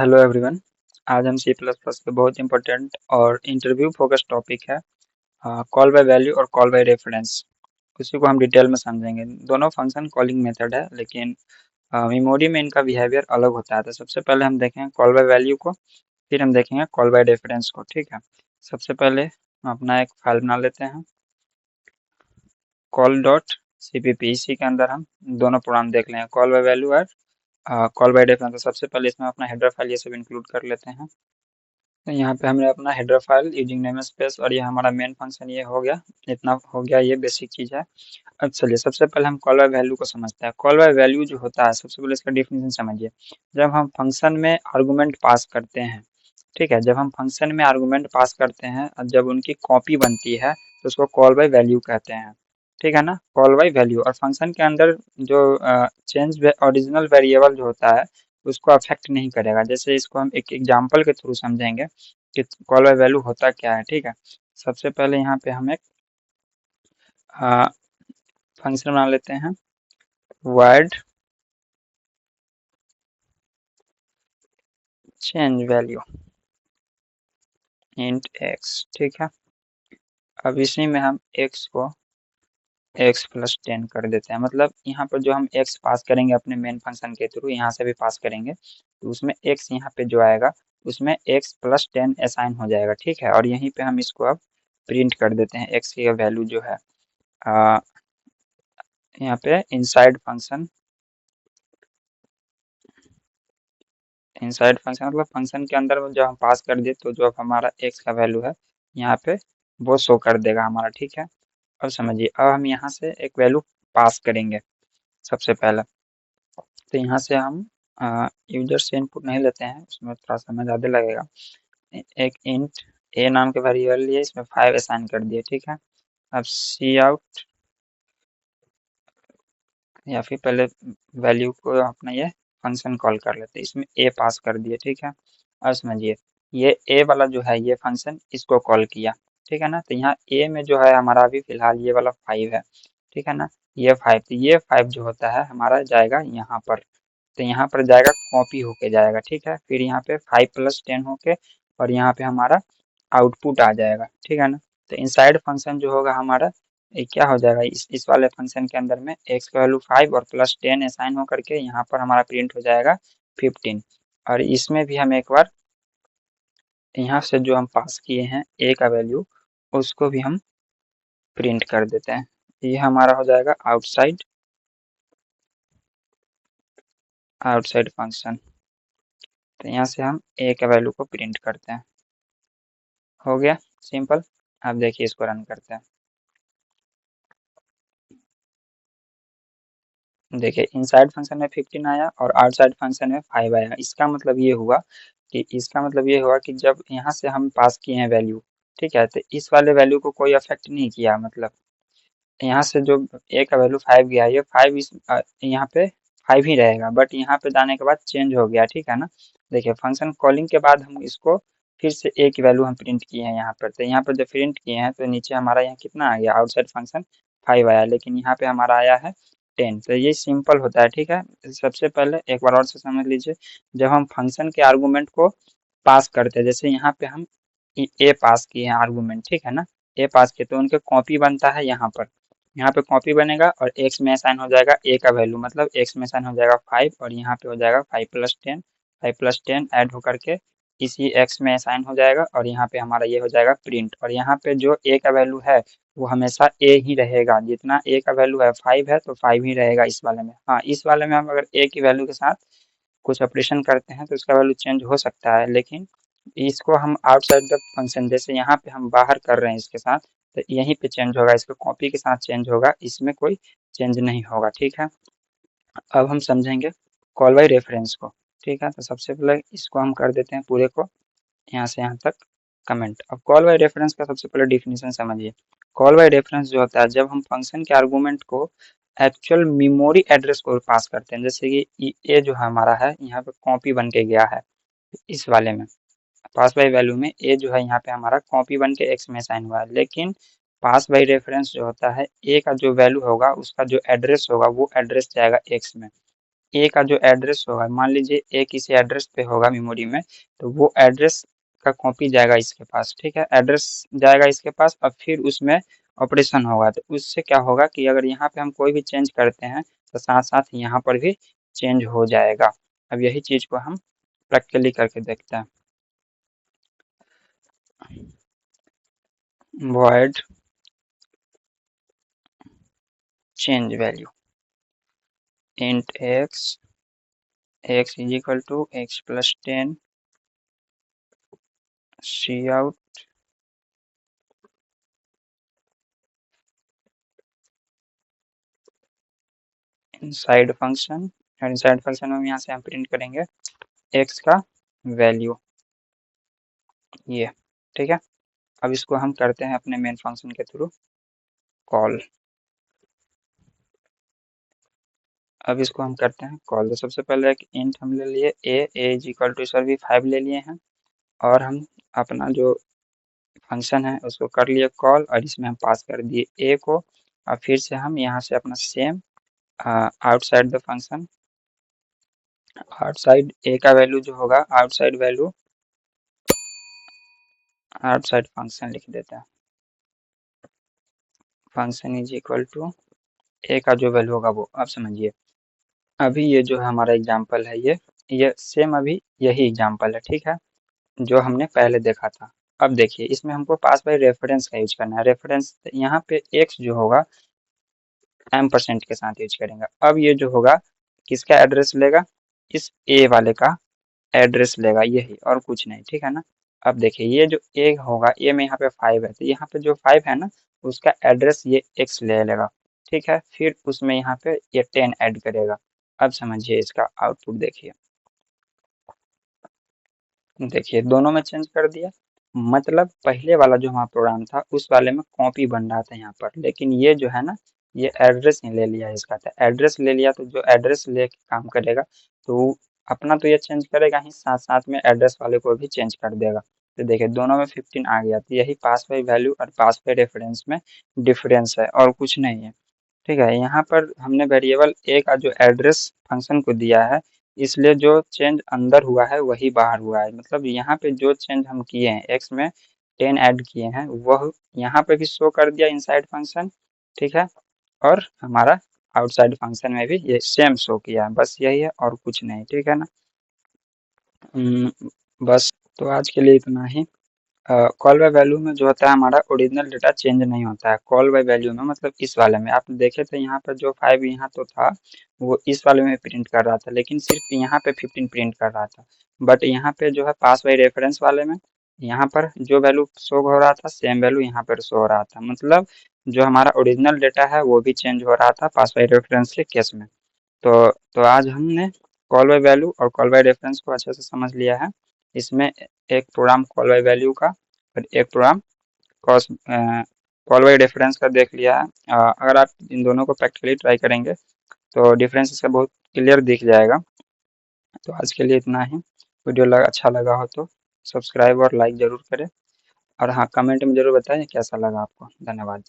Hello everyone. आज हम C plus plus के बहुत इंपॉर्टेंट और इंटरव्यू फोकस टॉपिक है कॉल बाय वैल्यू और कॉल बाय रेफरेंस। उसी को हम डिटेल में समझेंगे। दोनों फंक्शन कॉलिंग मेथड है, लेकिन मेमोरी में इनका बिहेवियर अलग होता है। तो सबसे पहले हम देखेंगे कॉल बाय वैल्यू को, फिर हम देखेंगे कॉल बाय रेफरेंस को। ठीक है, सबसे पहले हम अपना एक फाइल बना लेते हैं कॉल डॉट CPP। इसी के अंदर हम दोनों प्रोग्राम देख लेंगे, कॉल बाय वैल्यू और कॉल बाय रेफरेंस। तो सबसे पहले इसमें अपना हेडर फाइल ये सब इंक्लूड कर लेते हैं। तो यहाँ पे हमने अपना header file using name space और ये हमारा मेन फंक्शन ये हो गया। इतना हो गया, ये बेसिक चीज़ है। अब चलिए सबसे पहले हम कॉल बाय वैल्यू को समझते हैं। कॉल बाय वैल्यू जो होता है, सबसे पहले इसका डिफिनेशन समझिए। जब हम फंक्शन में आर्गुमेंट पास करते हैं, ठीक है, जब हम फंक्शन में आर्गुमेंट पास करते हैं और जब उनकी कॉपी बनती है तो उसको कॉल बाय वैल्यू कहते हैं। ठीक है ना, कॉल बाय वैल्यू। और फंक्शन के अंदर जो चेंज ओरिजिनल वेरिएबल जो होता है उसको अफेक्ट नहीं करेगा। जैसे इसको हम एक एग्जांपल के थ्रू समझेंगे कि कॉल बाय वैल्यू होता क्या है। ठीक है, सबसे पहले यहाँ पे हम एक फंक्शन बना लेते हैं void change value int x। ठीक है, अब इसी में हम x को x प्लस 10 कर देते हैं। मतलब यहाँ पर जो हम x पास करेंगे अपने मेन फंक्शन के थ्रू, यहाँ से भी पास करेंगे तो उसमें x यहाँ पे जो आएगा उसमें x प्लस 10 असाइन हो जाएगा। ठीक है, और यहीं पे हम इसको अब प्रिंट कर देते हैं x की वैल्यू जो है यहाँ पे इनसाइड फंक्शन। इनसाइड फंक्शन मतलब फंक्शन के अंदर जब हम पास कर दिए तो जो हमारा x का वैल्यू है यहाँ पे वो शो कर देगा हमारा। ठीक है, अब समझिए, अब हम यहाँ से एक वैल्यू पास करेंगे सबसे पहले। तो यहाँ से हम यूजर से इनपुट नहीं लेते हैं, उसमें थोड़ा समय ज़्यादा लगेगा। एक इंट a नाम के वेरिएबल लिए इसमें 5 असाइन कर दिए। ठीक है, अब सी आउट या फिर पहले वैल्यू को अपना ये फंक्शन कॉल कर लेते हैं, इसमें a पास कर दिए। ठीक है, अब समझिए, ये a वाला जो है ये फंक्शन इसको कॉल किया। ठीक है ना, तो यहाँ a में जो है हमारा अभी फिलहाल ये वाला 5 है। ठीक है ना, ये 5, तो ये 5 जो होता है हमारा जाएगा यहाँ पर। तो यहाँ पर जाएगा, कॉपी होके जाएगा। ठीक है, फिर यहाँ पे 5 प्लस 10 होके और यहाँ पे हमारा आउटपुट आ जाएगा। ठीक है ना, तो इनसाइड फंक्शन जो होगा हमारा ये क्या हो जाएगा, इस वाले फंक्शन के अंदर में x का वैल्यू 5 और प्लस 10 असाइन हो करके यहाँ पर हमारा प्रिंट हो जाएगा 15। और इसमें भी हम एक बार यहाँ से जो हम पास किए हैं a का वैल्यू उसको भी हम प्रिंट कर देते हैं। ये हमारा हो जाएगा आउटसाइड आउटसाइड फंक्शन। तो यहाँ से हम a का वैल्यू को प्रिंट करते हैं। हो गया सिंपल। अब देखिए इसको रन करते हैं। देखिए इनसाइड फंक्शन में 15 आया और आउटसाइड फंक्शन में 5 आया। इसका मतलब ये हुआ कि जब यहाँ से हम पास किए हैं वैल्यू, ठीक है, तो इस वाले वैल्यू को कोई अफेक्ट नहीं किया। मतलब यहाँ से जो a का वैल्यू 5 गया, ये 5 यहाँ पे 5 ही रहेगा, बट यहाँ पे जाने के बाद चेंज हो गया। ठीक है ना, देखिए फंक्शन कॉलिंग के बाद हम इसको फिर से a की वैल्यू हम प्रिंट किए हैं यहाँ पर। तो यहाँ पर जब प्रिंट किए हैं तो नीचे हमारा यहाँ कितना आ गया, आउटसाइड फंक्शन 5 आया, लेकिन यहाँ पे हमारा आया है 10। तो ये सिंपल होता है। ठीक है, सबसे पहले एक बार और से समझ लीजिए, जब हम फंक्शन के आर्गूमेंट को पास करते हैं, जैसे यहाँ पे हम ए पास किए हैं आर्गूमेंट, ठीक है ना, ए पास किए तो उनके कॉपी बनता है यहाँ पे कॉपी बनेगा और x में असाइन हो जाएगा a का वैल्यू। मतलब x में असाइन हो जाएगा 5 और यहाँ पे हो जाएगा 5 प्लस 10 ऐड होकर के इसी x में असाइन हो जाएगा और यहाँ पे हमारा ये हो जाएगा प्रिंट। और यहाँ पे जो a का वैल्यू है वो हमेशा a ही रहेगा। जितना a का वैल्यू है 5 है तो 5 ही रहेगा इस वाले में। हाँ, इस वाले में हम अगर a की वैल्यू के साथ कुछ ऑपरेशन करते हैं तो उसका वैल्यू चेंज हो सकता है, लेकिन इसको हम आउटसाइड द फंक्शन, जैसे यहाँ पे हम बाहर कर रहे हैं इसके साथ, तो यहीं पे चेंज होगा, इसको कॉपी के साथ चेंज होगा, इसमें कोई चेंज नहीं होगा। ठीक है, अब हम समझेंगे कॉल बाय रेफरेंस को। ठीक है, तो सबसे पहले इसको हम कर देते हैं पूरे को यहाँ से यहाँ तक कमेंट। अब कॉल बाय रेफरेंस का सबसे पहले डिफिनेशन समझिए। कॉल बाय रेफरेंस जो होता है, जब हम फंक्शन के आर्गूमेंट को एक्चुअल मेमोरी एड्रेस को पास करते हैं, जैसे कि ये जो हमारा है यहाँ पे कॉपी बन के गया है इस वाले में, पास बाय वैल्यू में ए जो है यहाँ पे हमारा कॉपी बन के एक्स में साइन हुआ है, लेकिन पास बाय रेफरेंस जो होता है ए का जो वैल्यू होगा उसका जो एड्रेस होगा वो एड्रेस जाएगा एक्स में। ए का जो एड्रेस होगा, मान लीजिए ए किसी एड्रेस पे होगा मेमोरी में, तो वो एड्रेस का कॉपी जाएगा इसके पास, ठीक है, एड्रेस जाएगा इसके पास और फिर उसमें ऑपरेशन होगा। तो उससे क्या होगा कि अगर यहाँ पे हम कोई भी चेंज करते हैं तो साथ साथ यहाँ पर भी चेंज हो जाएगा। अब यही चीज को हम प्रैक्टिकली करके देखते हैं। void change value int x is equal to x plus 10 cout inside function, और इनसाइड फंक्शन में यहाँ से हम प्रिंट करेंगे x का वैल्यू, ये ठीक है। अब इसको हम करते हैं अपने मेन फंक्शन के थ्रू कॉल। अब इसको हम करते हैं कॉल। तो सबसे पहले एक इंट हम ले लिए ए इज इक्वल टू सर भी 5 ले लिए हैं, और हम अपना जो फंक्शन है उसको कर लिए कॉल, और इसमें हम पास कर दिए ए को। और फिर से हम यहाँ से अपना same outside the function, outside A का वैल्यू जो होगा आउटसाइड वैल्यू, आउटसाइड फंक्शन लिख देते हैं। फंक्शन इज इक्वल टू ए का जो वैल्यू होगा वो, आप समझिए। अभी ये जो है हमारा एग्जाम्पल है, ये सेम अभी यही एग्जाम्पल है, ठीक है, जो हमने पहले देखा था। अब देखिए इसमें हमको पास बाय रेफरेंस का यूज करना है। रेफरेंस यहाँ पे x जो होगा %, के साथ यूज करेंगे। अब ये जो होगा किसका एड्रेस लेगा, इस a वाले का एड्रेस लेगा, यही और कुछ नहीं, ठीक है ना। अब देखिए ये जो a होगा, a में यहाँ पे 5 है, तो यहाँ पे जो 5 है ना उसका एड्रेस ये x ले लेगा, ठीक है। फिर उसमें यहाँ पे ये 10 ऐड करेगा। अब समझिए इसका आउटपुट देखिए, देखिए दोनों में चेंज कर दिया। मतलब पहले वाला जो हमारा प्रोग्राम था उस वाले में कॉपी बन रहा था यहाँ पर, लेकिन ये जो है ना ये एड्रेस नहीं ले लिया इसका। तो एड्रेस ले लिया तो जो एड्रेस लेके काम करेगा तो अपना तो ये चेंज करेगा ही, साथ साथ में एड्रेस वाले को भी चेंज कर देगा। तो देखिए दोनों में 15 आ गया। तो यही पास बाय वैल्यू और पास बाय रेफरेंस में डिफरेंस है और कुछ नहीं है, ठीक है। यहाँ पर हमने वेरिएबल ए का जो एड्रेस फंक्शन को दिया है, इसलिए जो चेंज अंदर हुआ है वही बाहर हुआ है। मतलब यहाँ पे जो चेंज हम किए हैं एक्स में 10 ऐड किए हैं वह यहाँ पे भी शो कर दिया इनसाइड फंक्शन, ठीक है, और हमारा आउटसाइड फंक्शन में भी ये सेम शो किया है। बस यही है और कुछ नहीं, ठीक है ना। बस तो आज के लिए इतना ही। कॉल बाय वैल्यू में जो होता है हमारा ओरिजिनल डेटा चेंज नहीं होता है। कॉल बाय वैल्यू में मतलब इस वाले में आप देखे थे यहाँ पर जो 5 यहाँ तो था वो इस वाले में प्रिंट कर रहा था, लेकिन सिर्फ यहाँ पे 15 प्रिंट कर रहा था। बट यहाँ पे जो है पास बाय रेफरेंस वाले में यहाँ पर जो वैल्यू शो हो रहा था सेम वैल्यू यहाँ पर शो हो रहा था। मतलब जो हमारा ओरिजिनल डेटा है वो भी चेंज हो रहा था पास बाय रेफरेंस के केस में। तो आज हमने कॉल बाय वैल्यू और कॉल बाय रेफरेंस को अच्छे से समझ लिया है। इसमें एक प्रोग्राम कॉल बाय वैल्यू का और एक प्रोग्राम कॉल बाय रेफरेंस का देख लिया है। अगर आप इन दोनों को प्रैक्टिकली ट्राई करेंगे तो डिफरेंस इसका बहुत क्लियर दिख जाएगा। तो आज के लिए इतना ही। वीडियो अच्छा लगा हो तो सब्सक्राइब और लाइक ज़रूर करें, और हाँ कमेंट में ज़रूर बताएं कैसा लगा आपको। धन्यवाद।